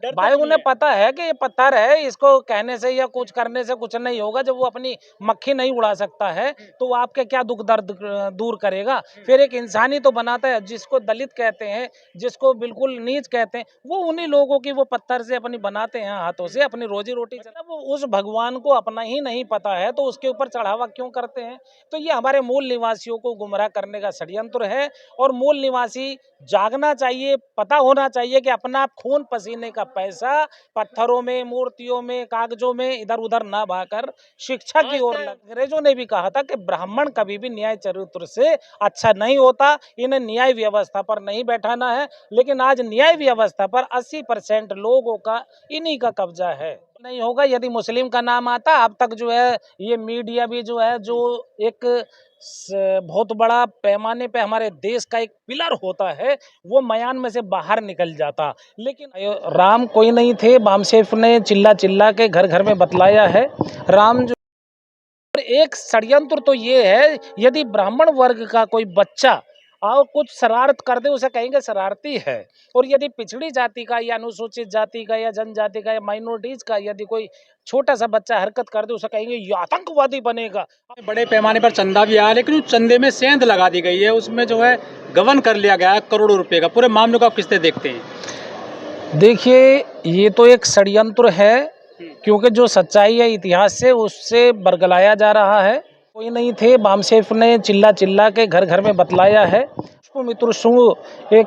भाई उन्हें पता है कि ये पत्थर है, इसको कहने से या कुछ करने से कुछ नहीं होगा। जब वो अपनी मक्खी नहीं उड़ा सकता है तो वो आपके क्या दुख दर्द दूर करेगा। फिर एक इंसानी तो बनाता है, जिसको दलित कहते हैं, जिसको बिल्कुल नीच कहते हैं, वो उन्हीं लोगों की वो पत्थर से अपनी बनाते हैं, हाथों से अपनी रोजी रोटी। जब वो उस भगवान को अपना ही नहीं पता है तो उसके ऊपर चढ़ावा क्यों करते हैं। तो ये हमारे मूल निवासियों को गुमराह करने का षड्यंत्र है। और मूल निवासी जागना चाहिए, पता होना चाहिए कि अपना खून पसीने का पैसा पत्थरों में, मूर्तियों में, कागजों में इधर उधर ना बहाकर शिक्षा की ओर। अंग्रेजों ने भी कहा था कि ब्राह्मण कभी भी न्याय चरित्र से अच्छा नहीं होता, इन्हें न्याय व्यवस्था पर नहीं बैठाना है। लेकिन आज न्याय व्यवस्था पर 80% लोगों का इन्हीं का कब्जा है। नहीं होगा यदि मुस्लिम का नाम आता। अब तक जो है ये मीडिया भी जो है, जो एक बहुत बड़ा पैमाने पे हमारे देश का एक पिलर होता है, वो मयान में से बाहर निकल जाता। लेकिन राम कोई नहीं थे, बामसेफ ने चिल्ला चिल्ला के घर घर में बतलाया है। राम जो एक षड्यंत्र तो ये है, यदि ब्राह्मण वर्ग का कोई बच्चा और कुछ शरारत कर दे उसे कहेंगे शरारती है। और यदि पिछड़ी जाति का या अनुसूचित जाति का या जनजाति का या माइनॉरिटीज का यदि कोई छोटा सा बच्चा हरकत कर दे उसे कहेंगे ये आतंकवादी बनेगा। बड़े पैमाने पर चंदा भी आया, लेकिन उस चंदे में सेंध लगा दी गई है, उसमें जो है गबन कर लिया गया है करोड़ों रुपए का। पूरे मामले को आप किस तरह देखते हैं? देखिए, ये तो एक षड्यंत्र है, क्योंकि जो सच्चाई है इतिहास से उससे बरगलाया जा रहा है। कोई नहीं थे, बामसेफ ने चिल्ला चिल्ला के घर घर में बतलाया है। पुष्पमित्र शुंग एक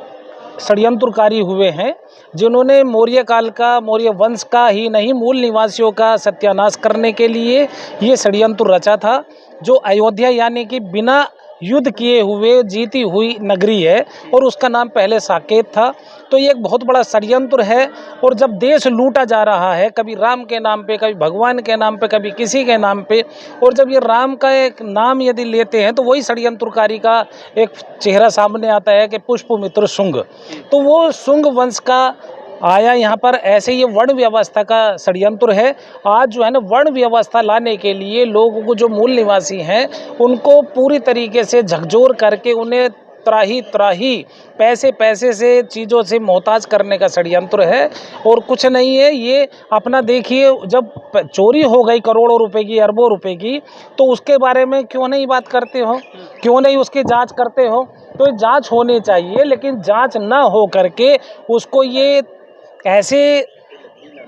षड्यंत्रकारी हुए हैं, जिन्होंने मौर्य काल का, मौर्य वंश का ही नहीं, मूल निवासियों का सत्यानाश करने के लिए ये षड्यंत्र रचा था। जो अयोध्या यानी कि बिना युद्ध किए हुए जीती हुई नगरी है और उसका नाम पहले साकेत था। तो ये एक बहुत बड़ा षड्यंत्र है। और जब देश लूटा जा रहा है, कभी राम के नाम पे, कभी भगवान के नाम पे, कभी किसी के नाम पे, और जब ये राम का एक नाम यदि लेते हैं तो वही षड्यंत्रकारी का एक चेहरा सामने आता है कि पुष्पमित्र शुंग। तो वो शुंग वंश का आया यहाँ पर। ऐसे ये वर्ण व्यवस्था का षड्यंत्र है। आज जो है ना, वर्ण व्यवस्था लाने के लिए लोगों को, जो मूल निवासी हैं, उनको पूरी तरीके से झकझोर करके उन्हें त्राही त्राही पैसे से, चीज़ों से मोहताज करने का षड्यंत्र है और कुछ नहीं है। ये अपना देखिए, जब चोरी हो गई करोड़ों रुपए की, अरबों रुपए की, तो उसके बारे में क्यों नहीं बात करते हो, क्यों नहीं उसकी जांच करते हो। तो जांच होनी चाहिए, लेकिन जांच ना हो करके उसको ये ऐसे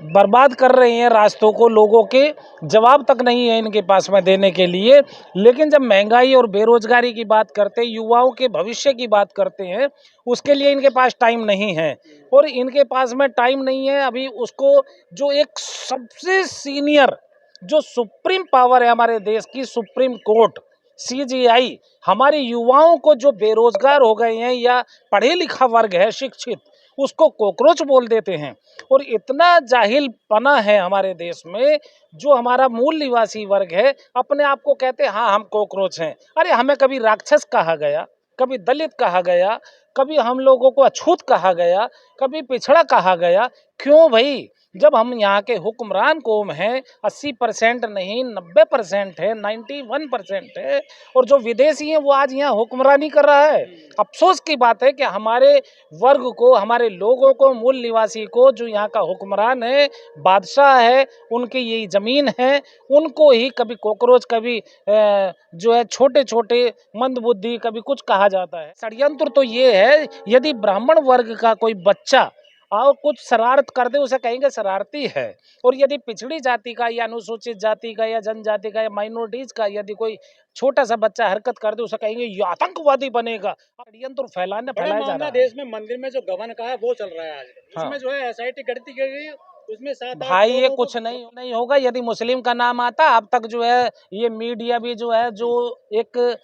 बर्बाद कर रहे हैं रास्तों को। लोगों के जवाब तक नहीं है इनके पास में देने के लिए। लेकिन जब महंगाई और बेरोजगारी की बात करते हैं, युवाओं के भविष्य की बात करते हैं, उसके लिए इनके पास टाइम नहीं है। और इनके पास में टाइम नहीं है अभी उसको, जो एक सबसे सीनियर, जो सुप्रीम पावर है हमारे देश की, सुप्रीम कोर्ट, सीजीआई, हमारे युवाओं को, जो बेरोजगार हो गए हैं या पढ़े लिखा वर्ग है, शिक्षित, उसको कॉकरोच बोल देते हैं। और इतना जाहिल पना है हमारे देश में, जो हमारा मूल निवासी वर्ग है अपने आप को कहते हैं हाँ हम कॉकरोच हैं। अरे हमें कभी राक्षस कहा गया, कभी दलित कहा गया, कभी हम लोगों को अछूत कहा गया, कभी पिछड़ा कहा गया? क्यों भाई? जब हम यहाँ के हुक्मरान कौम हैं, 80% नहीं 90% है, 91% है, और जो विदेशी हैं वो आज यहाँ हुक्मरानी कर रहा है। अफसोस की बात है कि हमारे वर्ग को, हमारे लोगों को, मूल निवासी को, जो यहाँ का हुक्मरान है, बादशाह है, उनकी यही ज़मीन है, उनको ही कभी कॉकरोच, कभी जो है छोटे छोटे मंदबुद्धि, कभी कुछ कहा जाता है। षड्यंत्र तो ये है, यदि ब्राह्मण वर्ग का कोई बच्चा और कुछ शरारत कर दे उसे कहेंगे शरारती है। और यदि पिछड़ी जाति का या अनुसूचित जाति का या जनजाति का या माइनॉरिटीज का यदि कोई छोटा सा बच्चा हरकत कर दे उसे कहेंगे ये आतंकवादी बनेगा। षड्यंत्र फैलाया जा रहा है। देश में मंदिर में जो गबन का है वो चल रहा है आज। हाँ। उसमें जो है एसआईटी गढ़ती गई, उसमें 7-8 भाई ये लोगों कुछ को नहीं होगा यदि मुस्लिम का नाम आता। अब तक जो है ये मीडिया भी जो है, जो एक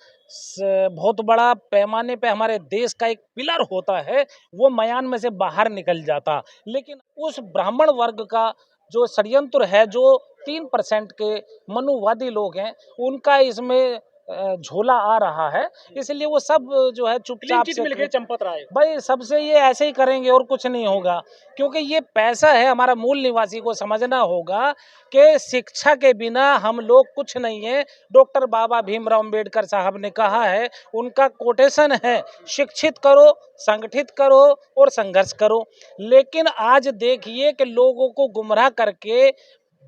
बहुत बड़ा पैमाने पे हमारे देश का एक पिलर होता है, वो मयान में से बाहर निकल जाता। लेकिन उस ब्राह्मण वर्ग का जो षड्यंत्र है, जो 3% के मनुवादी लोग हैं, उनका इसमें झोला आ रहा है, इसलिए वो सब जो है चुपचाप से मिल गई चंपत राय। भाई सबसे ये ऐसे ही करेंगे और कुछ नहीं होगा, क्योंकि ये पैसा है। हमारा मूल निवासी को समझना होगा कि शिक्षा के बिना हम लोग कुछ नहीं है। डॉक्टर बाबा भीमराव अंबेडकर साहब ने कहा है, उनका कोटेशन है, शिक्षित करो, संगठित करो और संघर्ष करो। लेकिन आज देखिए कि लोगों को गुमराह करके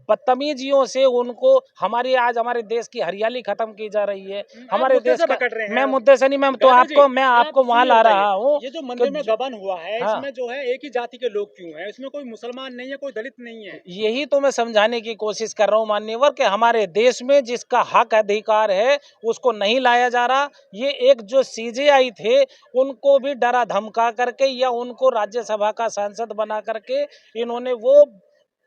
बदतमीजियों से उनको हमारे देश की हरियाली खत्म की जा रही है। हमारे देश का मैं मुद्दे से नहीं, मैं आपको वहां ला रहा हूँ। ये जो मंदिर में गबन हुआ है, हाँ, इसमें जो है एक ही जाति के लोग क्यों हैं? इसमें कोई मुसलमान नहीं है, कोई दलित नहीं है। यही तो मैं समझाने की कोशिश कर रहा हूँ मान्यवर, कि हमारे देश में जिसका हक अधिकार है उसको नहीं लाया जा रहा। ये एक जो सीजेआई थे उनको भी डरा धमका करके या उनको राज्यसभा का सांसद बना करके इन्होंने वो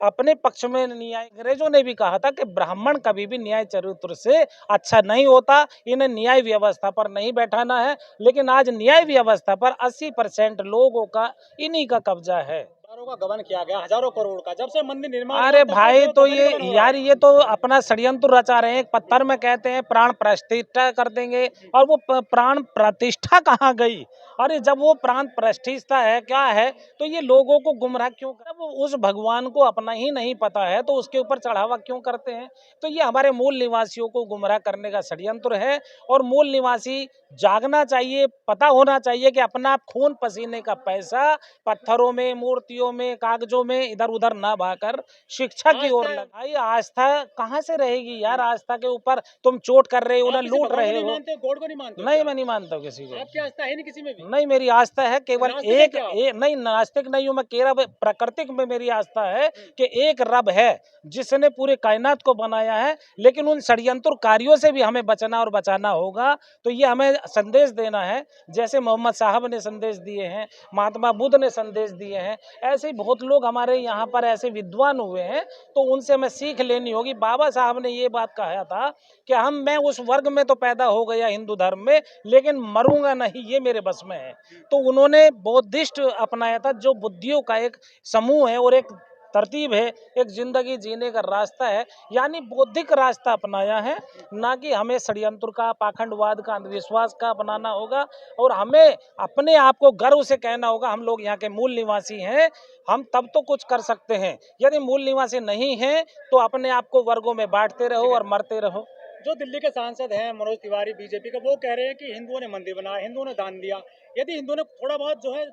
अपने पक्ष में न्याय, अंग्रेजों ने भी कहा था कि ब्राह्मण कभी भी न्याय चरित्र से अच्छा नहीं होता, इन्हें न्याय व्यवस्था पर नहीं बैठाना है। लेकिन आज न्याय व्यवस्था पर 80% लोगों का इन्हीं का कब्जा है। हजारों का गबन किया गया, हजारों करोड़ का, जब से मंदिर निर्माण अरे भाई तो ये यार ये तो अपना षड्यंत्र रचा रहे हैं। एक पत्थर में कहते हैं प्राण प्रतिष्ठा कर देंगे, और वो प्राण प्रतिष्ठा कहाँ गई? अरे जब वो प्राण प्रतिष्ठा है क्या है, तो ये लोगों को गुमराह क्यों कर? वो उस भगवान को अपना ही नहीं पता है तो उसके ऊपर चढ़ावा क्यों करते हैं? तो ये हमारे मूल निवासियों को गुमराह करने का षड्यंत्र है। और मूल निवासी जागना चाहिए, पता होना चाहिए कि अपना खून पसीने का पैसा पत्थरों में, मूर्तियों में, कागजों में इधर उधर ना बहाकर शिक्षा की ओर लगाई। आस्था कहाँ से रहेगी यार? आस्था के ऊपर तुम चोट कर रहे हो ना, लूट रहे हो। गॉड को नहीं मानते? नहीं, मैं नहीं मानता हूँ किसी को। आपकी आस्था है नहीं किसी में भी? नहीं, मेरी आस्था है केवल एक, नहीं नास्तिक नहीं हूँ मैं, केवल प्राकृतिक में मेरी आस्था है कि एक रब है जिसने पूरे कायनात को बनाया है। लेकिन उन षड्यंत्रकारियों से भी हमें बचना और बचाना होगा। तो ये हमें संदेश देना है, जैसे मोहम्मद साहब ने संदेश दिए हैं, महात्मा बुद्ध ने संदेश दिए हैं, ऐसे बहुत लोग हमारे यहाँ पर ऐसे विद्वान हुए हैं, तो उनसे हमें सीख लेनी होगी। बाबा साहब ने ये बात कहा था कि मैं उस वर्ग में तो पैदा हो गया हिंदू धर्म में, लेकिन मरूंगा नहीं, ये मेरे बस में है। तो उन्होंने बौद्धिस्ट अपनाया था, जो बुद्धियों का एक समूह है और एक तरतीब है, एक जिंदगी जीने का रास्ता है, यानी बौद्धिक रास्ता अपनाया है, ना कि हमें षड्यंत्र का, पाखंडवाद का, अंधविश्वास का अपनाना होगा। और हमें अपने आप को गर्व से कहना होगा, हम लोग यहाँ के मूल निवासी हैं, हम तब तो कुछ कर सकते हैं। यदि मूल निवासी नहीं हैं तो अपने आप को वर्गों में बांटते रहो और मरते रहो। जो दिल्ली के सांसद हैं मनोज तिवारी बीजेपी का, वो कह रहे हैं कि हिंदुओं ने मंदिर बनाया, हिंदुओं ने दान दिया। यदि हिंदुओं ने थोड़ा बहुत जो है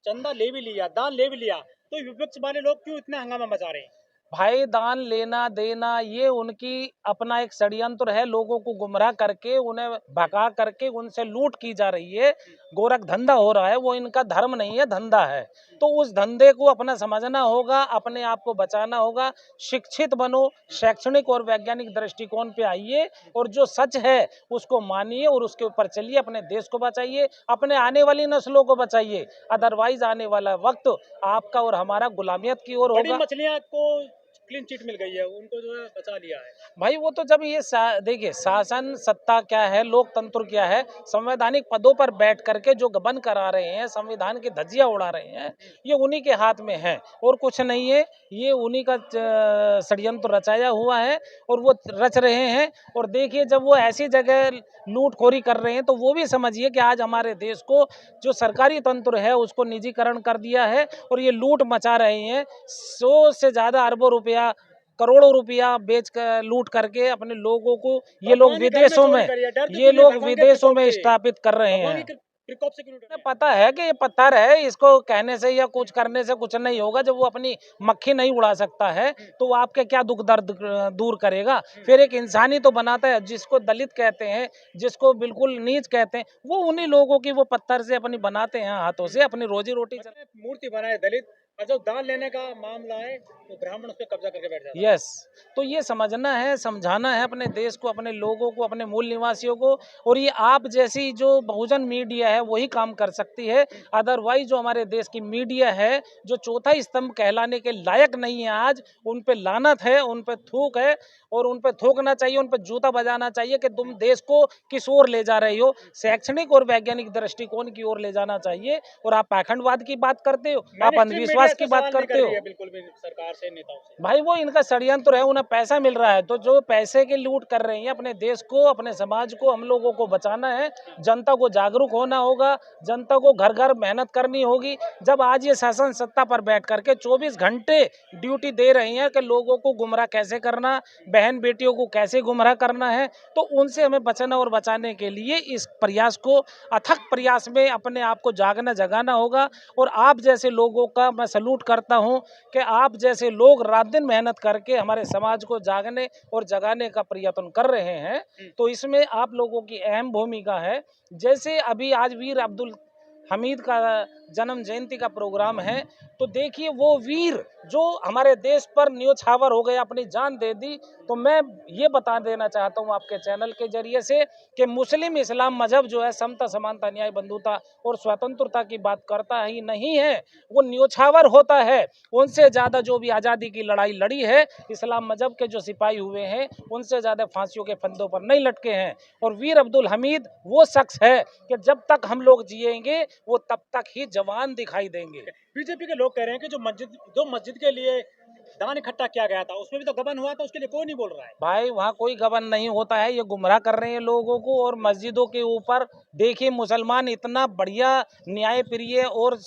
चंदा ले भी लिया, दान ले भी लिया, तो विपक्ष वाले लोग क्यों इतना हंगामा मचा रहे हैं? भाई दान लेना देना ये उनकी अपना एक षड्यंत्र है, लोगों को गुमराह करके, उन्हें भगा करके उनसे लूट की जा रही है, गोरख धंधा हो रहा है। वो इनका धर्म नहीं है, धंधा है। तो उस धंधे को अपना समझना होगा, अपने आप को बचाना होगा। शिक्षित बनो, शैक्षणिक और वैज्ञानिक दृष्टिकोण पे आइए और जो सच है उसको मानिए और उसके ऊपर चलिए। अपने देश को बचाइए, अपने आने वाली नस्लों को बचाइए। अदरवाइज आने वाला वक्त आपका और हमारा गुलामियत की ओर होगा। मछलियां को क्लीन चिट मिल गई है, उनको जो है बचा लिया है। भाई वो तो जब ये देखिए शासन सत्ता क्या है, लोकतंत्र क्या है, संवैधानिक पदों पर बैठ करके जो गबन करा रहे हैं, संविधान की धज्जियां उड़ा रहे हैं, ये उन्हीं के हाथ में है और कुछ नहीं है। ये उन्हीं का षड्यंत्र रचाया हुआ है और वो रच रहे हैं। और देखिए जब वो ऐसी जगह लूटखोरी कर रहे हैं तो वो भी समझिए कि आज हमारे देश को जो सरकारी तंत्र है उसको निजीकरण कर दिया है और ये लूट मचा रहे हैं। 100 से ज्यादा अरबों रुपया, करोड़ों रुपया बेच कर लूट करके अपने लोगों को ये लोग विदेशों में स्थापित कर रहे हैं। पता है कि ये पत्थर है, इसको कहने से या कुछ करने से कुछ नहीं होगा। जब वो अपनी मक्खी नहीं उड़ा सकता है तो वो आपके क्या दुख दर्द दूर करेगा? फिर एक इंसानी तो बनाता है, जिसको दलित कहते हैं, जिसको बिल्कुल नीच कहते हैं, वो उन्हीं लोगों की वो पत्थर से अपनी बनाते हैं, हाथों से अपनी रोजी रोटी। मूर्ति बनाए दलित, और जब दान लेने का मामला है तो ब्राह्मण उस पर कब्जा करके बैठ जाता है। यस, तो ये समझना है, समझाना है अपने देश को, अपने लोगों को, अपने मूल निवासियों को। और ये आप जैसी जो बहुजन मीडिया है वही काम कर सकती है। अदरवाइज जो हमारे देश की मीडिया है, जो चौथा स्तंभ कहलाने के लायक नहीं है, आज उन पे लानत है, उन पे थूक है और उन पे थूकना चाहिए, उन पे जूता बजाना चाहिए कि तुम देश को किस ओर ले जा रही हो। शैक्षणिक और वैज्ञानिक दृष्टिकोण की ओर ले जाना चाहिए। और आप पाखंडवाद की बात करते हो, आप अंधविश्वास विकास की बात सवाल नहीं करते कर हो? रही है बिल्कुल भी सरकार से, नेताओं से। भाई वो इनका षड्यंत्र है, उन्हें पैसा मिल रहा है, तो जो पैसे की लूट कर रहे हैं अपने देश को, अपने समाज को, हम लोगों को बचाना है, जनता को जागरूक होना होगा, जनता को घर घर मेहनत करनी होगी। जब आज ये शासन सत्ता पर बैठ करके 24 घंटे ड्यूटी दे रहे हैं कि लोगों को गुमराह कैसे करना, बहन बेटियों को कैसे गुमराह करना है, तो उनसे हमें बचना और बचाने के लिए इस प्रयास को, अथक प्रयास में अपने आप को जागना जगाना होगा। और आप जैसे लोगों का मैं सलूट करता हूं कि आप जैसे लोग रात दिन मेहनत करके हमारे समाज को जागने और जगाने का प्रयत्न कर रहे हैं, तो इसमें आप लोगों की अहम भूमिका है। जैसे अभी आज वीर अब्दुल हमीद का जन्म जयंती का प्रोग्राम है, तो देखिए वो वीर जो हमारे देश पर न्योछावर हो गया, अपनी जान दे दी। तो मैं ये बता देना चाहता हूँ आपके चैनल के जरिए से कि मुस्लिम इस्लाम मजहब जो है समता, समानता, न्याय, बंधुता और स्वतंत्रता की बात करता ही नहीं है, वो न्योछावर होता है। उनसे ज़्यादा जो भी आज़ादी की लड़ाई लड़ी है, इस्लाम मजहब के जो सिपाही हुए हैं, उनसे ज़्यादा फांसियों के फंदों पर नहीं लटके हैं। और वीर अब्दुल हमीद वो शख्स है कि जब तक हम लोग जिएंगे वो तब तक ही जवान दिखाई देंगे। बीजेपी के लोग कह रहे हैं कि जो मस्जिद के लिए दान इकट्ठा किया गया था, उसमें भी तो गबन हुआ था, उसके लिए कोई नहीं बोल रहा है। भाई वहाँ कोई गबन नहीं होता है, ये गुमराह कर रहे हैं लोगों को। और मस्जिदों के ऊपर देखिए, मुसलमान इतना बढ़िया न्याय प्रिय और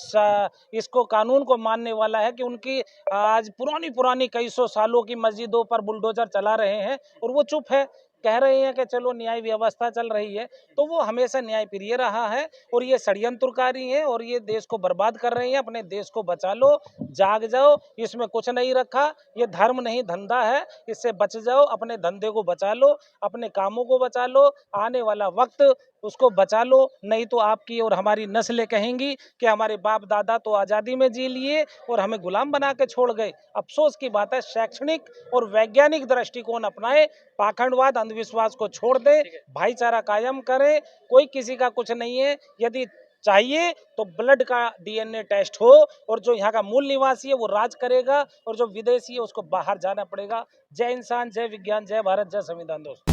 इसको कानून को मानने वाला है कि उनकी आज पुरानी पुरानी कई सौ सालों की मस्जिदों पर बुलडोजर चला रहे हैं और वो चुप है, कह रहे हैं कि चलो न्याय व्यवस्था चल रही है। तो वो हमेशा न्याय प्रिय रहा है और ये षड्यंत्रकारी है और ये देश को बर्बाद कर रहे हैं। अपने देश को बचा लो, जाग जाओ, इसमें कुछ नहीं रखा, ये धर्म नहीं धंधा है, इससे बच जाओ, अपने धंधे को बचा लो, अपने कामों को बचा लो, आने वाला वक्त उसको बचा लो। नहीं तो आपकी और हमारी नस्लें कहेंगी कि हमारे बाप दादा तो आज़ादी में जी लिए और हमें गुलाम बना के छोड़ गए। अफसोस की बात है, शैक्षणिक और वैज्ञानिक दृष्टिकोण अपनाएं, पाखंडवाद अंधविश्वास को छोड़ दें, भाईचारा कायम करें। कोई किसी का कुछ नहीं है, यदि चाहिए तो ब्लड का डीएनए टेस्ट हो और जो यहाँ का मूल निवासी है वो राज करेगा और जो विदेशी है उसको बाहर जाना पड़ेगा। जय इंसान, जय विज्ञान, जय भारत, जय संविधान दोस्तों।